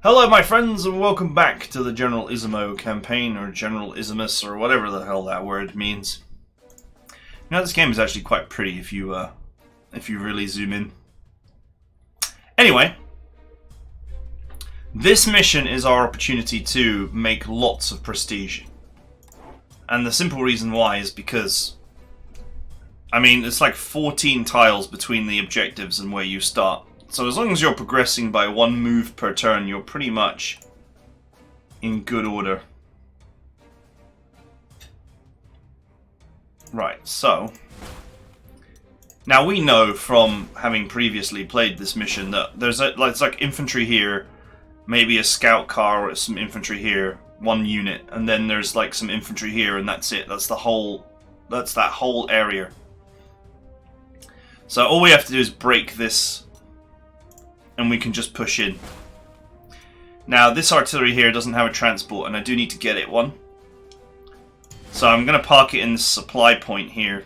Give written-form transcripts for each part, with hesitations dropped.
Hello my friends and welcome back to the Generalissimus campaign, or Generalissimus, or whatever the hell that word means. You know, this game is actually quite pretty if you really zoom in. Anyway, this mission is our opportunity to make lots of prestige. And the simple reason why is because, I mean, it's like 14 tiles between the objectives and where you start. So as long as you're progressing by one move per turn, you're pretty much in good order. Right, so now we know from having previously played this mission that there's it's like infantry here, maybe a scout car or some infantry here, one unit, and then there's like some infantry here, and that's it. That's that whole area. So all we have to do is break this, and we can just push in. Now this artillery here doesn't have a transport, and I do need to get it one. So I'm going to park it in the supply point here,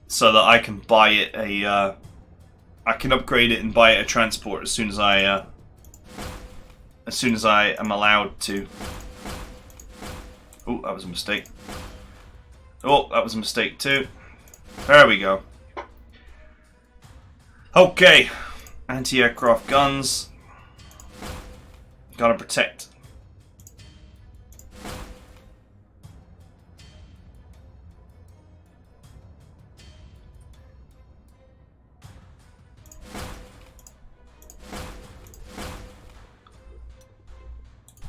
so that I can buy it I can upgrade it and buy it a transport as soon as I am allowed to. Oh, that was a mistake. Oh, that was a mistake too. There we go. Okay. Anti-aircraft guns. Gotta protect.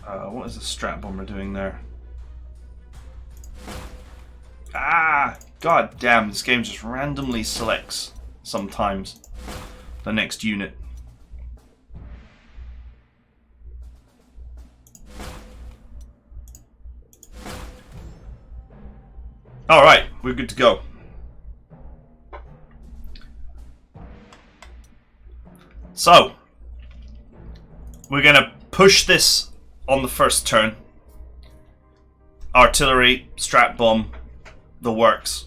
What is the strat bomber doing there? Ah! God damn, this game just randomly selects sometimes the next unit. Alright, we're good to go. So, we're going to push this on the first turn. Artillery, strat bomb, the works.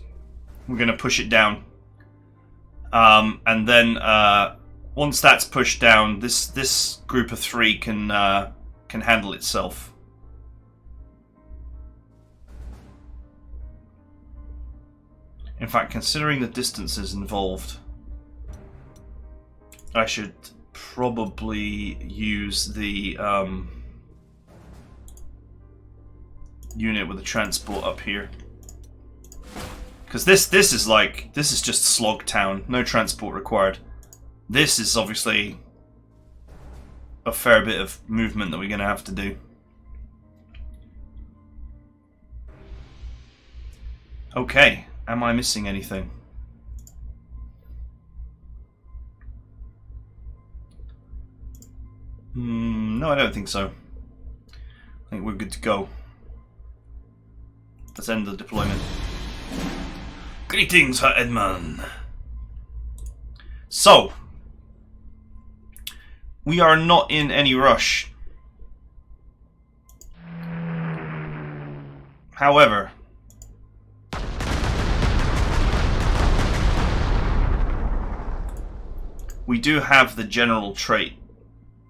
We're going to push it down. And then once that's pushed down, this group of three can handle itself. In fact, considering the distances involved, I should probably use the unit with the transport up here. Because this is just slog town, no transport required. This is obviously a fair bit of movement that we're going to have to do. Okay, am I missing anything? No, I don't think so. I think we're good to go. Let's end the deployment. Greetings, TheEdmon. So, we are not in any rush. However, we do have the general trait,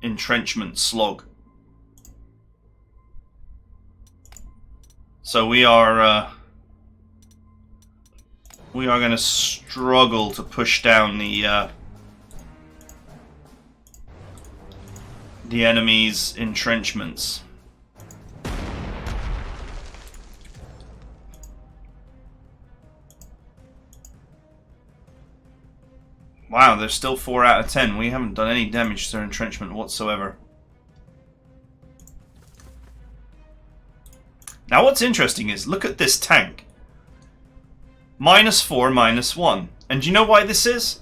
entrenchment slog. So we are going to struggle to push down the enemy's entrenchments. Wow, they're still 4 out of 10. We haven't done any damage to their entrenchment whatsoever. Now what's interesting is, look at this tank. -4, -1. And do you know why this is?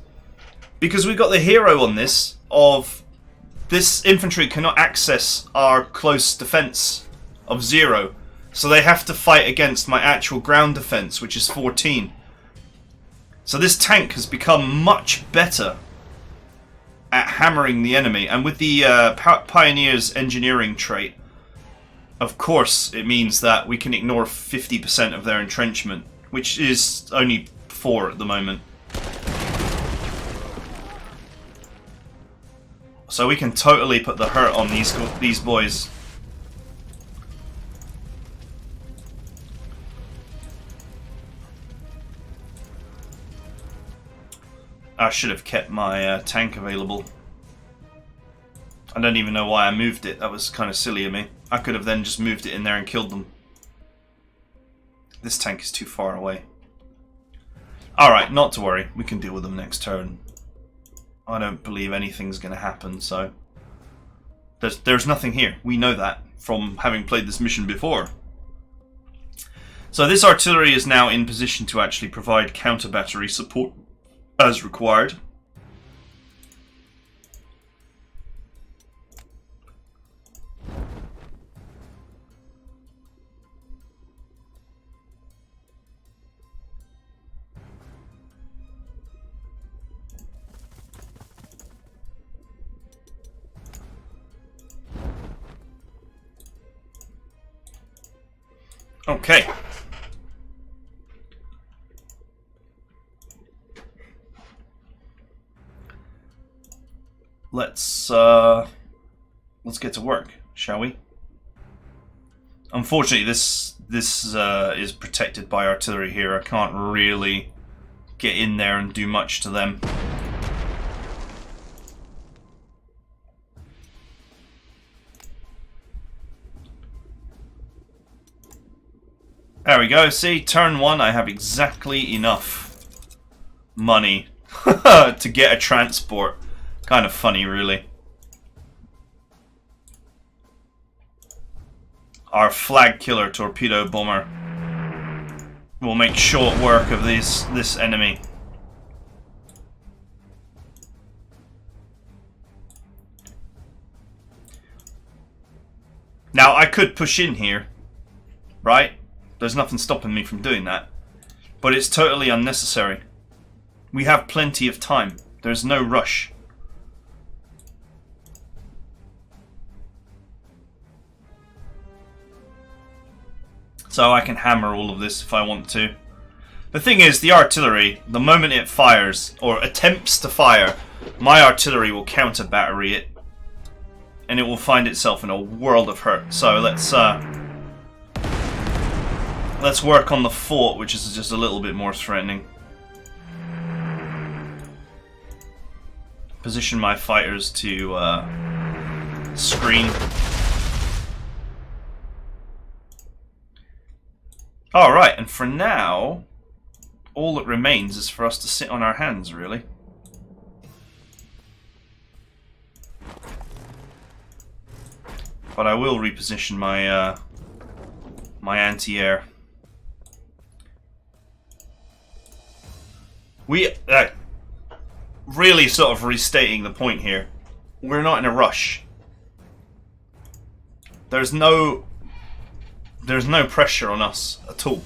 Because we got the hero on this of this infantry cannot access our close defense of 0. So they have to fight against my actual ground defense, which is 14. So this tank has become much better at hammering the enemy. And with the Pioneer's engineering trait, of course, it means that we can ignore 50% of their entrenchment, which is only 4 at the moment. So we can totally put the hurt on these boys. I should have kept my tank available. I don't even know why I moved it. That was kind of silly of me. I could have then just moved it in there and killed them. This tank is too far away. Alright, not to worry. We can deal with them next turn. I don't believe anything's going to happen, so... There's nothing here. We know that from having played this mission before. So this artillery is now in position to actually provide counter-battery support as required. Okay. Let's get to work, shall we? Unfortunately, this is protected by artillery here. I can't really get in there and do much to them. There we go. See, turn 1, I have exactly enough money to get a transport. Kind of funny, really. Our flag killer torpedo bomber will make short work of this enemy. Now, I could push in here, right? There's nothing stopping me from doing that. But it's totally unnecessary. We have plenty of time. There's no rush. So I can hammer all of this if I want to. The thing is, the artillery, the moment it fires, or attempts to fire, my artillery will counter battery it. And it will find itself in a world of hurt. So let's work on the fort, which is just a little bit more threatening. Position my fighters to screen. Alright, and for now, all that remains is for us to sit on our hands, really. But I will reposition my my anti-air. We really sort of restating the point here. We're not in a rush. There's no pressure on us at all.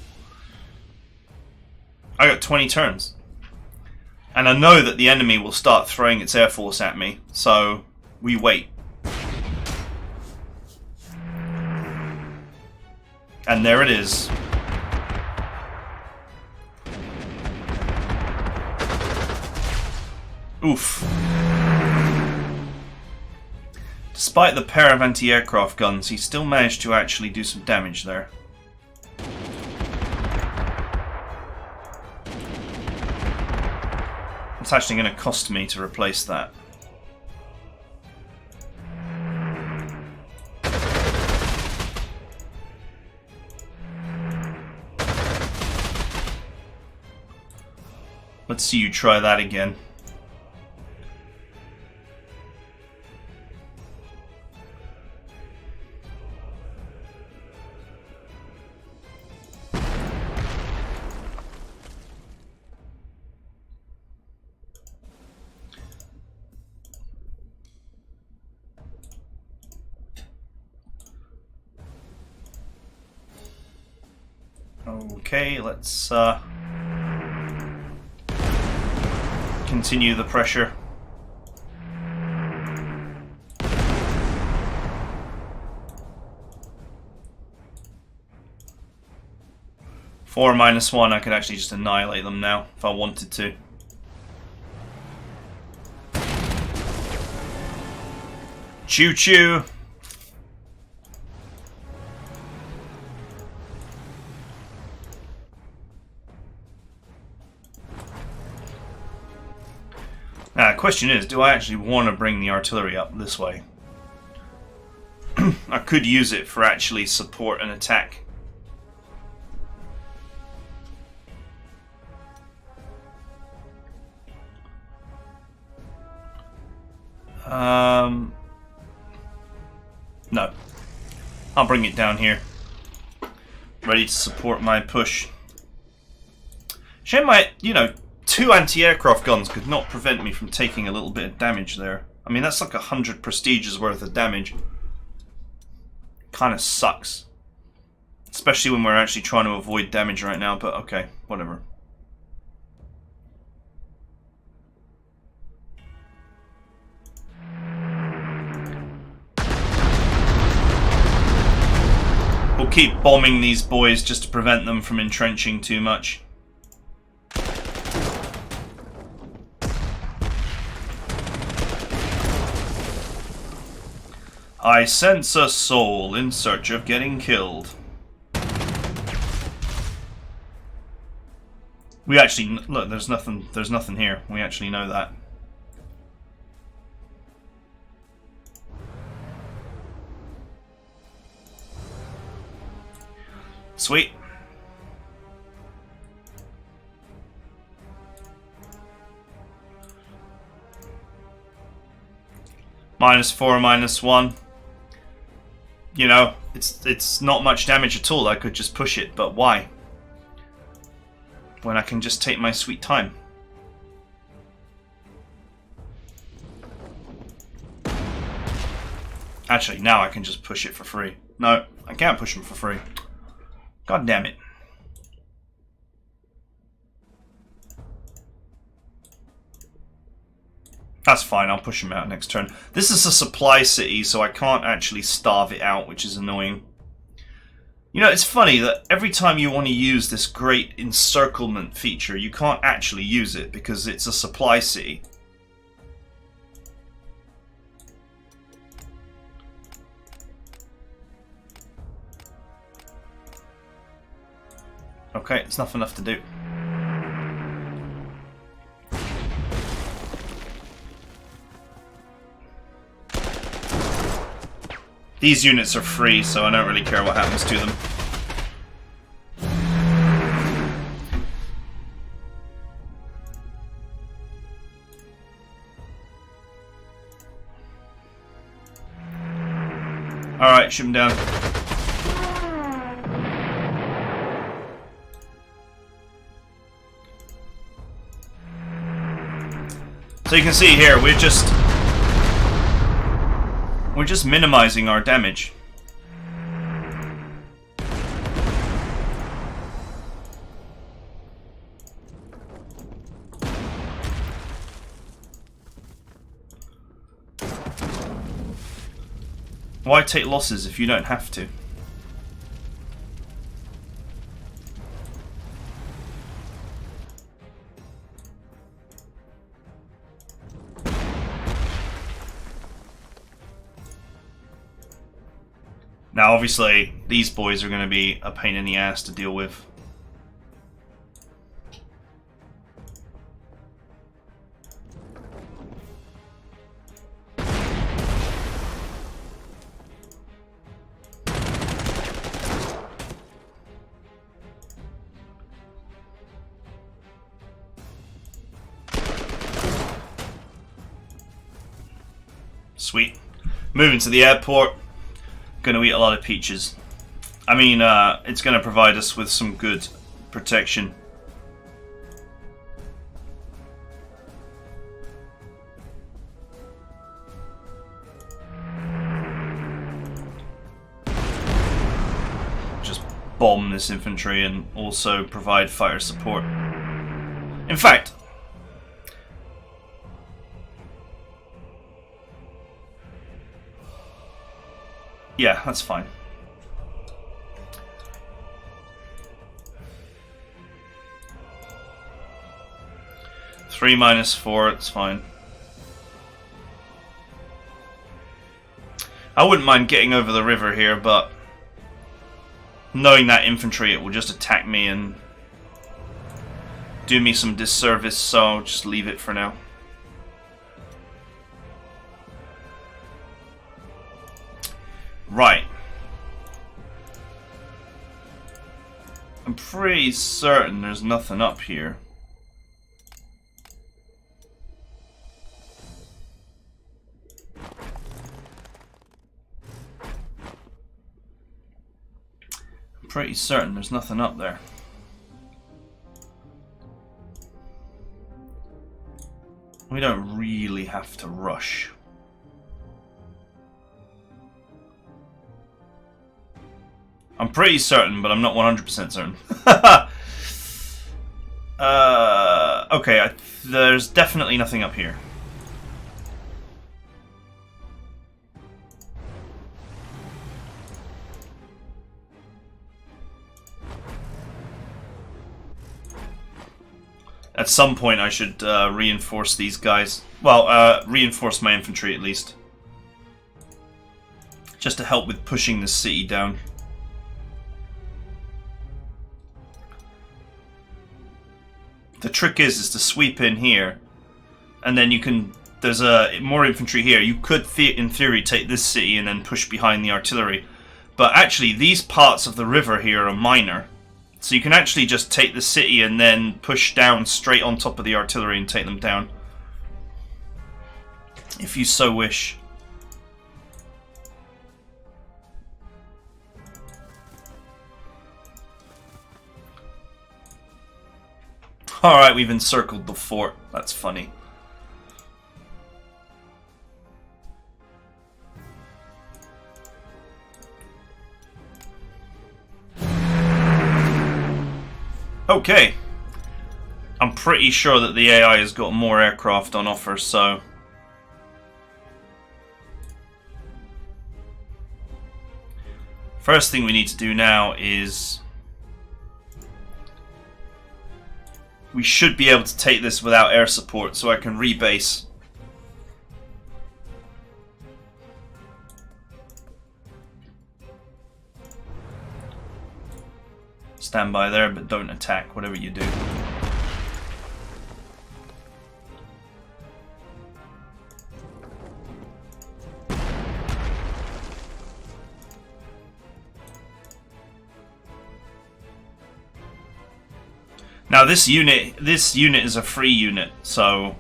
I got 20 turns. And I know that the enemy will start throwing its air force at me, so we wait. And there it is. Oof. Despite the pair of anti-aircraft guns, he still managed to actually do some damage there. It's actually going to cost me to replace that. Let's see you try that again. Okay, let's continue the pressure. Four -1, I could actually just annihilate them now if I wanted to. Choo choo! Now, the question is, do I actually want to bring the artillery up this way? I could use it for actually support an attack. No. I'll bring it down here. Ready to support my push. Shame my, 2 anti-aircraft guns could not prevent me from taking a little bit of damage there. I mean, that's like 100 prestiges worth of damage. Kind of sucks. Especially when we're actually trying to avoid damage right now, but okay, whatever. We'll keep bombing these boys just to prevent them from entrenching too much. I sense a soul in search of getting killed. We actually look. There's nothing here. We actually know that. Sweet. -4, -1. It's not much damage at all. I could just push it, but why? When I can just take my sweet time. Actually, now I can just push it for free. No, I can't push them for free. God damn it. That's fine, I'll push him out next turn. This is a supply city, so I can't actually starve it out, which is annoying. It's funny that every time you want to use this great encirclement feature, you can't actually use it because it's a supply city. Okay, it's nothing left to do. These units are free, so I don't really care what happens to them. Alright, shoot him down. So you can see here, we're just minimizing our damage. Why take losses if you don't have to? Now, obviously, these boys are going to be a pain in the ass to deal with. Sweet. Moving to the airport. Going to eat a lot of peaches. I mean, it's going to provide us with some good protection. Just bomb this infantry and also provide fighter support. In fact, yeah, that's fine. (3 - 4), it's fine. I wouldn't mind getting over the river here, but knowing that infantry, it will just attack me and do me some disservice, so I'll just leave it for now. Right. I'm pretty certain there's nothing up here. I'm pretty certain there's nothing up there. We don't really have to rush. I'm pretty certain, but I'm not 100% certain. Okay, there's definitely nothing up here. At some point I should reinforce these guys. Well, reinforce my infantry at least. Just to help with pushing the city down. The trick is to sweep in here, and then you can. There's more infantry here. You could, in theory, take this city and then push behind the artillery, but actually these parts of the river here are minor, so you can actually just take the city and then push down straight on top of the artillery and take them down, if you so wish. Alright, we've encircled the fort. That's funny. Okay. I'm pretty sure that the AI has got more aircraft on offer, so... First thing we need to do now is... We should be able to take this without air support, so I can rebase. Stand by there, but don't attack, whatever you do. Now this unit is a free unit, so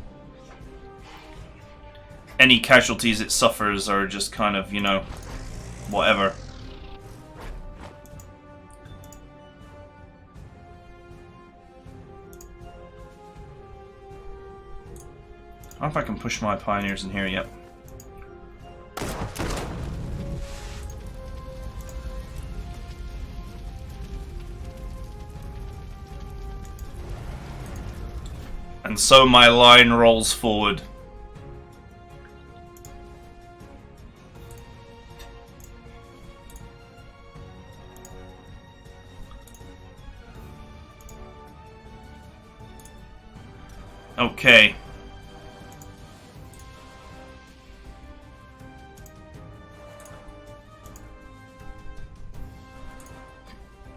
any casualties it suffers are just kind of, you know, whatever. I don't know if I can push my pioneers in here yet. And so my line rolls forward. Okay.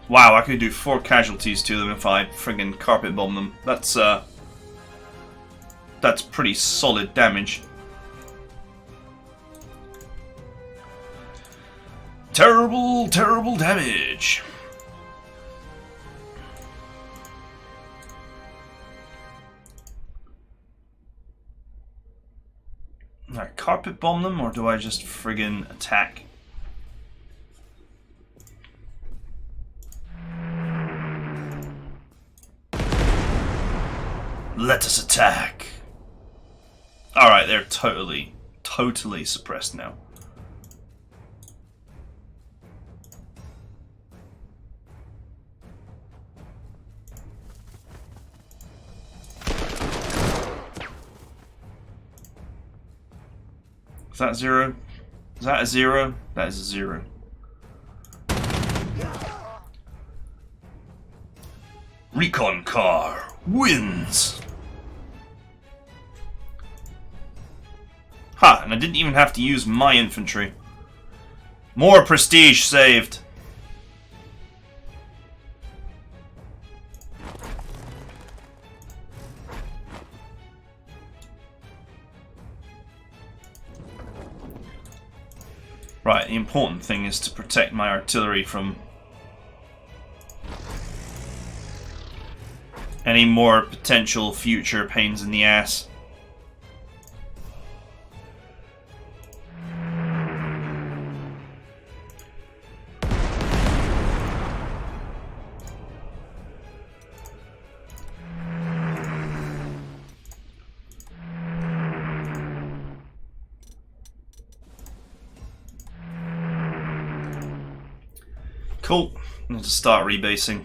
Wow, I could do 4 casualties to them if I friggin' carpet bomb them. That's pretty solid damage. Terrible, terrible damage. Do I carpet bomb them or do I just friggin' attack? Let us attack. Alright, they're totally suppressed now. Is that 0? Is that a 0? That is a 0. Recon car wins! Ha, and I didn't even have to use my infantry. More prestige saved. Right, the important thing is to protect my artillery from any more potential future pains in the ass. Cool. I need to start rebasing.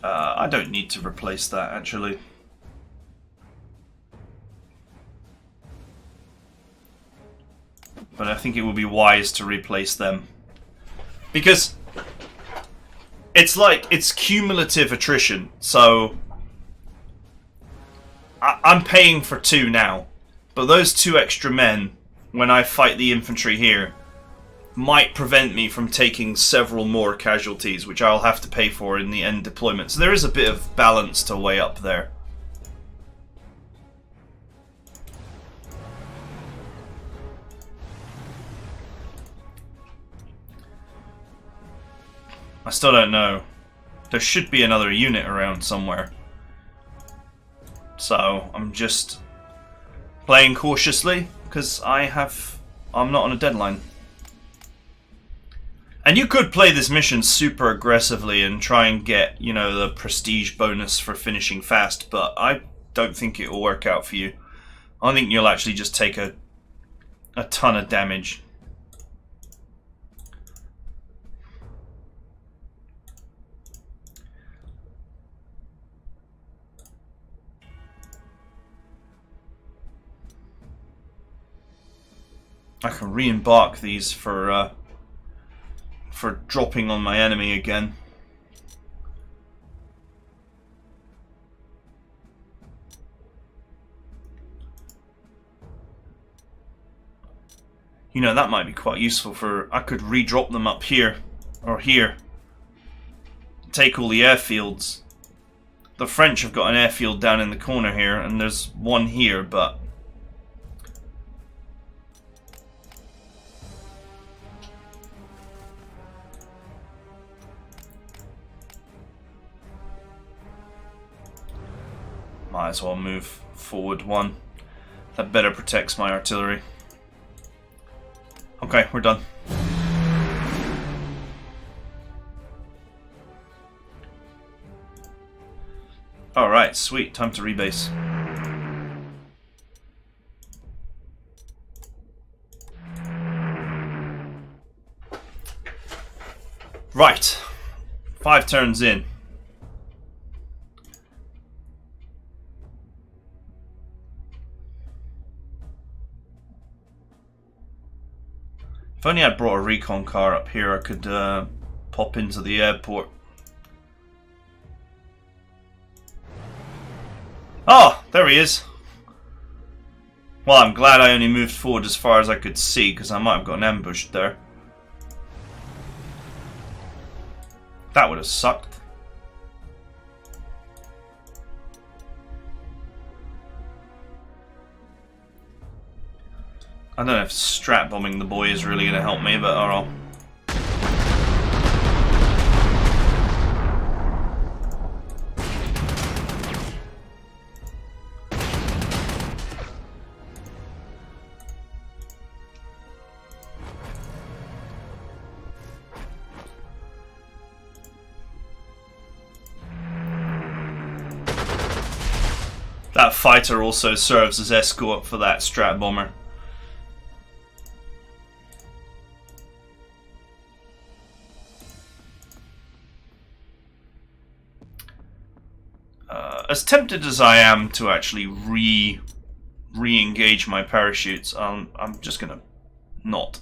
I don't need to replace that, actually. But I think it would be wise to replace them. Because it's cumulative attrition, so I'm paying for 2 now. But those 2 extra men, when I fight the infantry here, might prevent me from taking several more casualties, which I'll have to pay for in the end deployment. So there is a bit of balance to weigh up there. I still don't know. There should be another unit around somewhere. So I'm just playing cautiously because I'm not on a deadline. And you could play this mission super aggressively and try and get, you know, the prestige bonus for finishing fast, but I don't think it will work out for you. I think you'll actually just take a ton of damage. I can re-embark these for dropping on my enemy again. You know, that might be quite useful for... I could re-drop them up here, or here. Take all the airfields. The French have got an airfield down in the corner here, and there's one here, but... might as well move forward 1. That better protects my artillery. Okay, we're done. Alright, sweet. Time to rebase. Right. 5 turns in. If only I'd brought a recon car up here, I could pop into the airport. Oh, there he is. Well, I'm glad I only moved forward as far as I could see, because I might have gotten ambushed there. That would have sucked. I don't know if strat bombing the boy is really going to help me, but oh well. That fighter also serves as escort for that strat bomber. As tempted as I am to actually re-engage my parachutes, I'm just gonna not.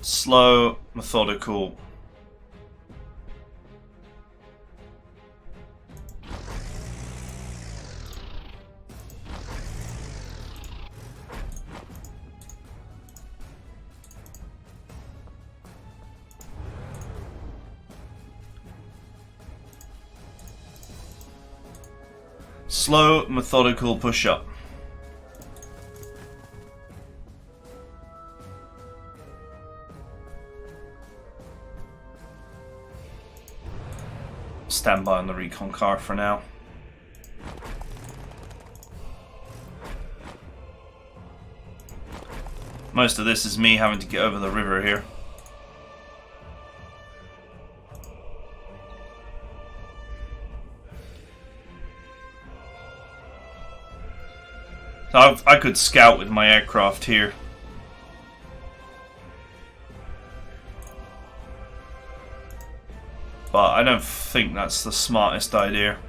Slow, methodical. Slow, methodical push-up. Stand by on the recon car for now. Most of this is me having to get over the river here. So I could scout with my aircraft here. But I don't think that's the smartest idea.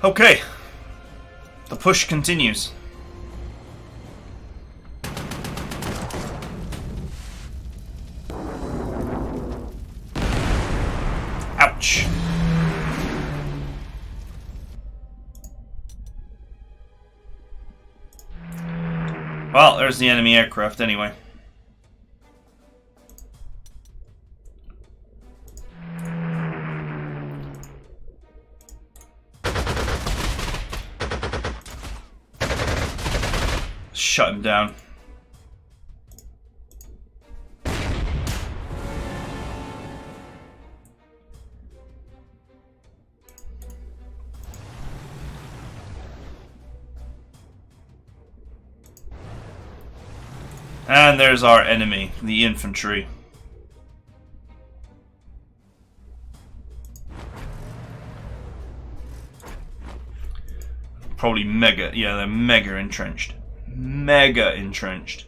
Okay. The push continues. Ouch. Well, there's the enemy aircraft anyway. Shut him down. And there's our enemy, the infantry. Probably mega, yeah, they're mega entrenched. Mega entrenched.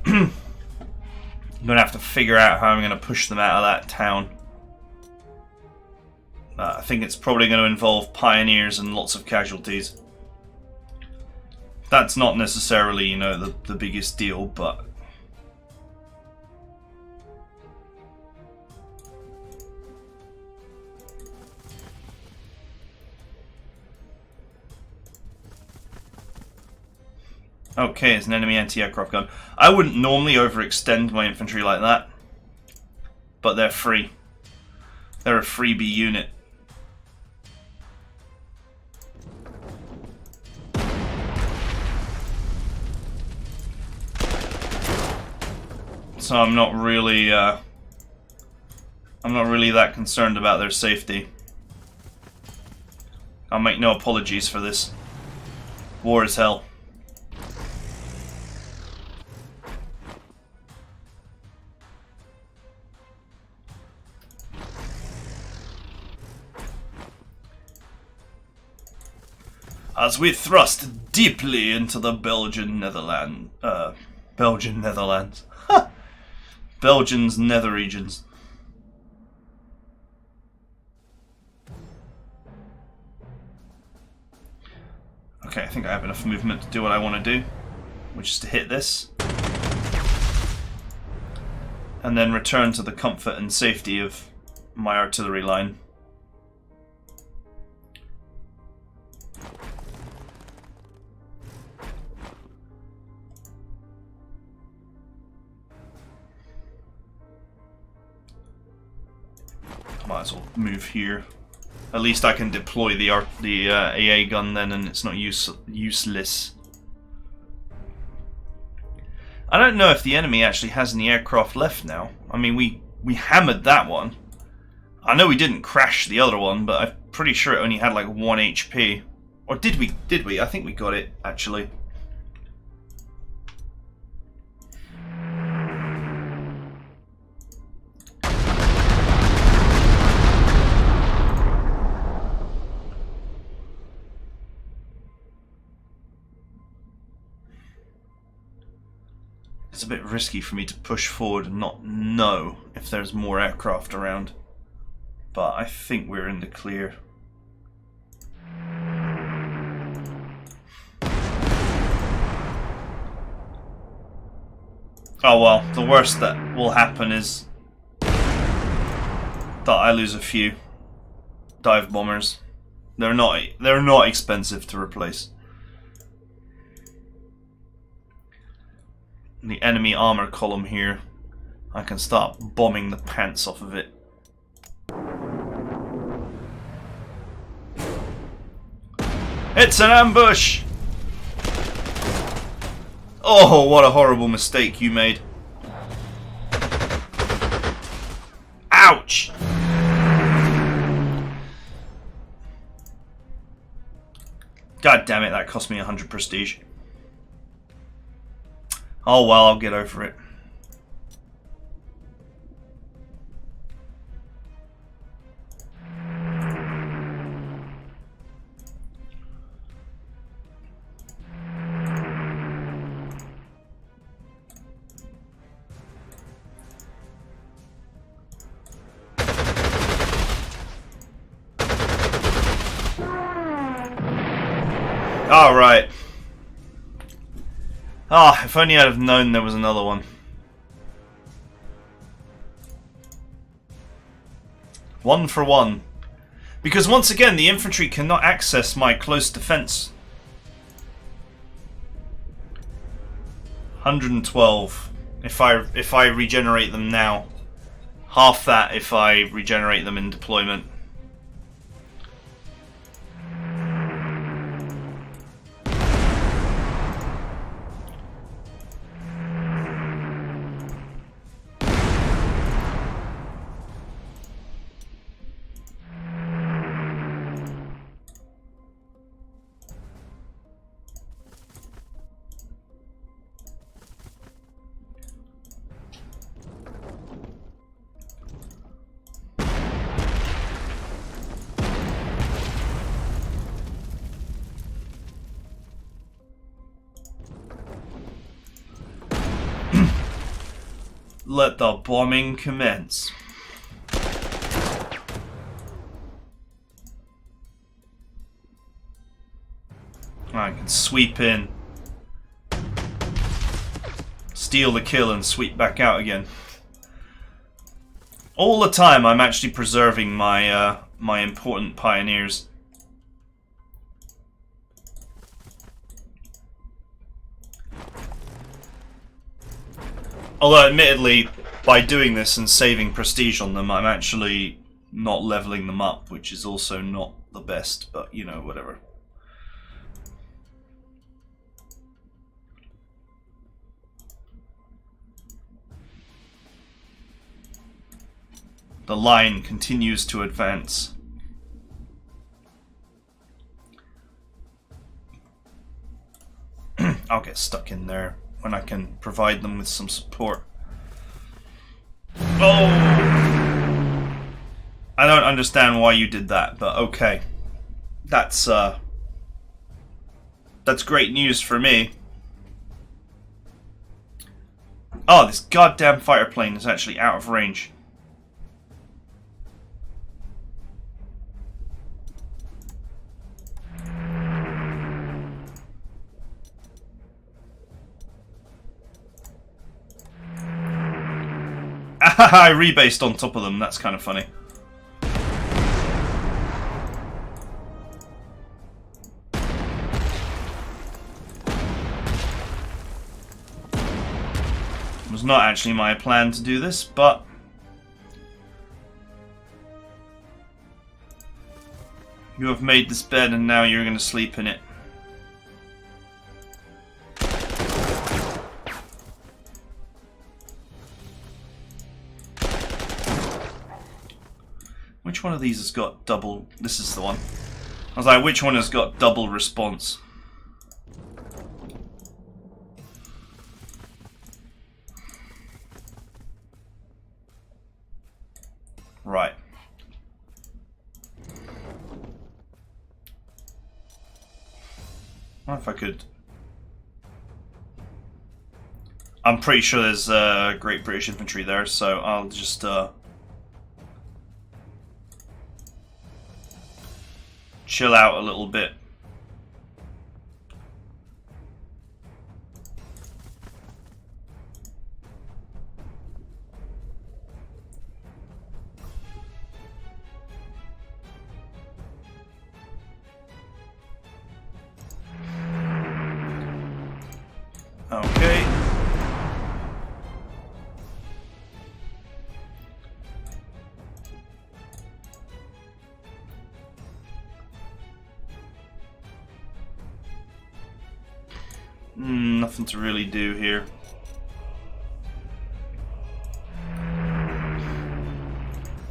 I'm gonna have to figure out how I'm gonna push them out of that town. I think it's probably going to involve pioneers and lots of casualties. That's not necessarily, you know, the biggest deal, but okay, it's an enemy anti-aircraft gun. I wouldn't normally overextend my infantry like that, but they're free. They're a freebie unit. So I'm not really that concerned about their safety. I'll make no apologies for this. War is hell. As we thrust deeply into the Belgian Netherlands. Belgium's nether regions. Okay, I think I have enough movement to do what I want to do, which is to hit this. And then return to the comfort and safety of my artillery line. Might as well move here. At least I can deploy the AA gun then, and it's not useless. I don't know if the enemy actually has any aircraft left now. I mean, we hammered that one. I know we didn't crash the other one, but I'm pretty sure it only had like 1 HP. Or did we? Did we? I think we got it, actually. It's a bit risky for me to push forward and not know if there's more aircraft around. But I think we're in the clear. Oh well, the worst that will happen is that I lose a few dive bombers. They're not expensive to replace. The enemy armor column here, I can start bombing the pants off of it. It's an ambush! Oh, what a horrible mistake you made. Ouch! God damn it, that cost me 100 prestige. Oh well, I'll get over it. Alright. Ah, if only I'd have known there was another one. One for one. Because once again, the infantry cannot access my close defense. 112 if I regenerate them now. Half that if I regenerate them in deployment. Let the bombing commence. I can sweep in, steal the kill and sweep back out again. All the time I'm actually preserving my my important pioneers. Although, admittedly, by doing this and saving prestige on them, I'm actually not leveling them up, which is also not the best, but, you know, whatever. The line continues to advance. I'll get stuck in there when I can provide them with some support. Oh! I don't understand why you did that, but okay. That's great news for me. Oh, this goddamn fighter plane is actually out of range. I rebased on top of them, that's kind of funny. It was not actually my plan to do this, but you have made this bed and now you're going to sleep in it. Which one of these has got double... This is the one. I was like, which one has got double response? Right. I wonder if I could... I'm pretty sure there's Great British infantry there, so I'll just chill out a little bit. Okay. Nothing to really do here.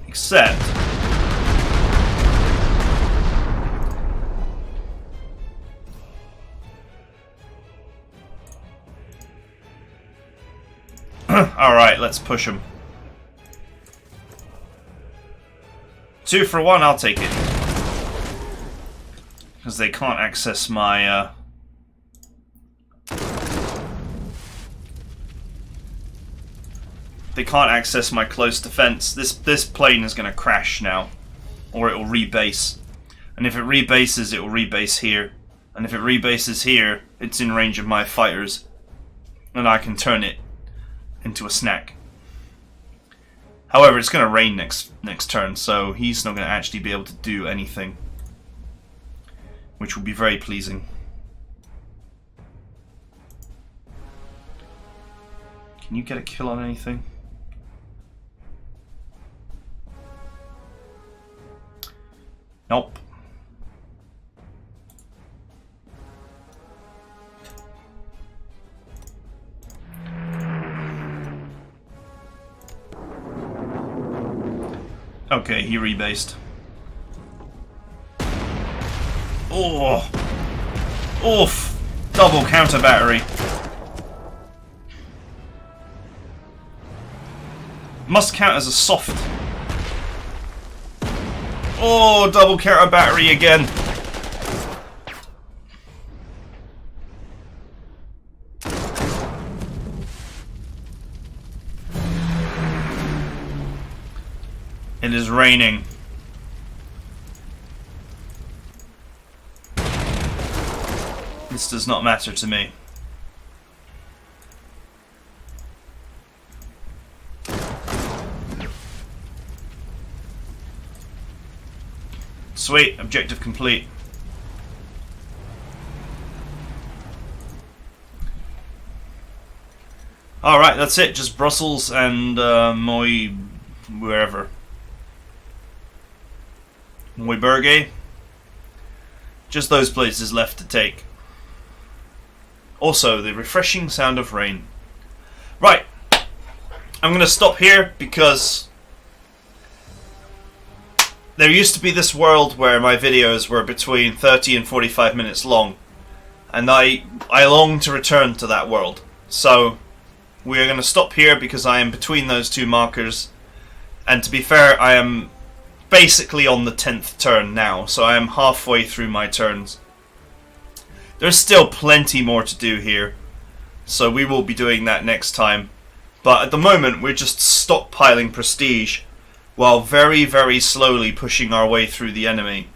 Except alright, let's push him. 2 for 1, I'll take it. Because they can't access my they can't access my close defense. This plane is going to crash now, or it will rebase. And if it rebases, it will rebase here. And if it rebases here, it's in range of my fighters, and I can turn it into a snack. However, it's going to rain next turn, so he's not going to actually be able to do anything, which will be very pleasing. Can you get a kill on anything? Nope. Okay, he rebased. Oh! Oof! Double counter battery. Must count as a soft. Oh, double counter battery again. It is raining. This does not matter to me. Sweet, objective complete. Alright, that's it. Just Brussels and Moy... wherever. Moyburgh. Just those places left to take. Also, the refreshing sound of rain. Right. I'm going to stop here because there used to be this world where my videos were between 30 and 45 minutes long. And I long to return to that world. So we're going to stop here because I am between those two markers. And to be fair, I am basically on the 10th turn now, so I am halfway through my turns. There's still plenty more to do here, so we will be doing that next time. But at the moment, we're just stockpiling prestige, while very, very slowly pushing our way through the enemy.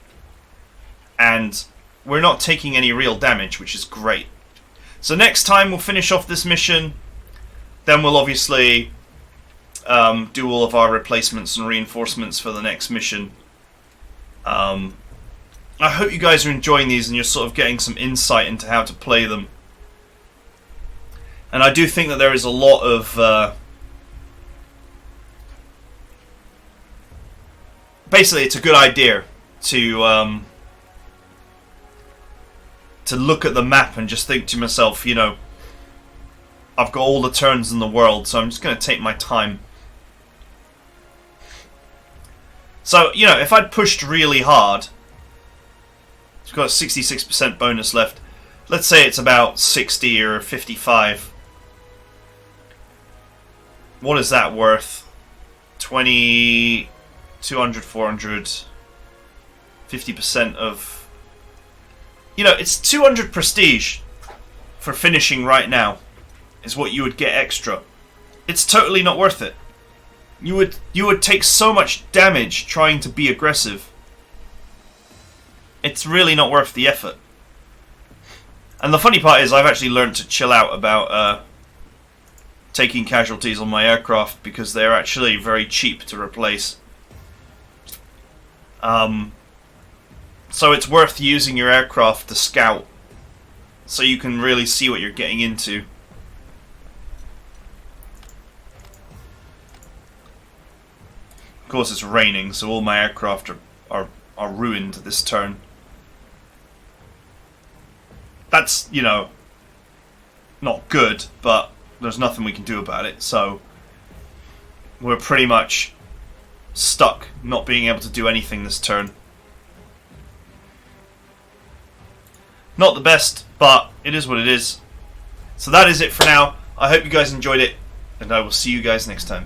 And we're not taking any real damage, which is great. So next time we'll finish off this mission, then we'll obviously do all of our replacements and reinforcements for the next mission. I hope you guys are enjoying these and you're sort of getting some insight into how to play them. And I do think that there is a lot of... basically, it's a good idea to look at the map and just think to myself, you know, I've got all the turns in the world, so I'm just going to take my time. So, you know, if I'd pushed really hard, it's got a 66% bonus left. Let's say it's about 60 or 55. What is that worth? 20, 200, 400, 50% of... You know, it's 200 prestige for finishing right now. is what you would get extra. It's totally not worth it. You would take so much damage trying to be aggressive. It's really not worth the effort. And the funny part is I've actually learned to chill out about taking casualties on my aircraft because they're actually very cheap to replace. So it's worth using your aircraft to scout so you can really see what you're getting into. Of course it's raining, so all my aircraft are ruined this turn. That's, you know, not good, but there's nothing we can do about it, so we're pretty much stuck not being able to do anything this turn. Not the best, but it is what it is. So that is it for now. I hope you guys enjoyed it, and I will see you guys next time.